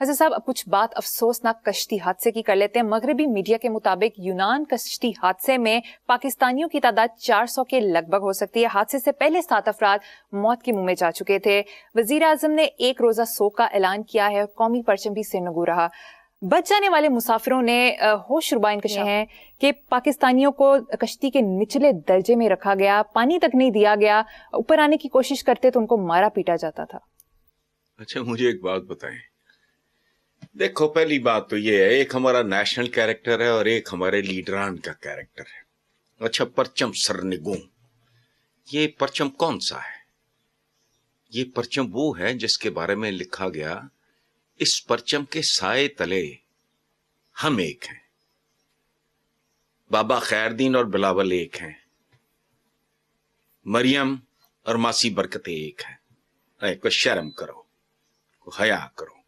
حضرت صاحب اب کچھ بات افسوسناک کشتی حادثے کی کر لیتے ہیں. مغربی میڈیا کے مطابق یونان کشتی حادثے میں پاکستانیوں کی تعداد 400 کے لگ بھگ ہو سکتی ہے. حادثے سے پہلے 7 افراد موت کے منہ میں جا چکے تھے. وزیر اعظم نے ایک روزہ سوگ کا اعلان کیا ہے اور قومی پرچم بھی سرنگوں رہا. بچ جانے والے مسافروں نے ہوش ربا انکشاف ہیں کہ پاکستانیوں کو کشتی کے نچلے درجے میں رکھا گیا, پانی تک نہیں دیا گیا, اوپر آنے کی کوشش کرتے تو ان کو مارا پیٹا جاتا تھا. اچھا مجھے ایک بات بتائیں, دیکھو پہلی بات تو یہ ہے, ایک ہمارا نیشنل کیریکٹر ہے اور ایک ہمارے لیڈران کا کیریکٹر ہے. اچھا پرچم سرنگوں, یہ پرچم کون سا ہے؟ یہ پرچم وہ ہے جس کے بارے میں لکھا گیا اس پرچم کے سائے تلے ہم ایک ہیں, بابا خیردین اور بلاول ایک ہیں, مریم اور ماسی برکتیں ایک ہیں. کوئی شرم کرو, کوئی حیا کرو.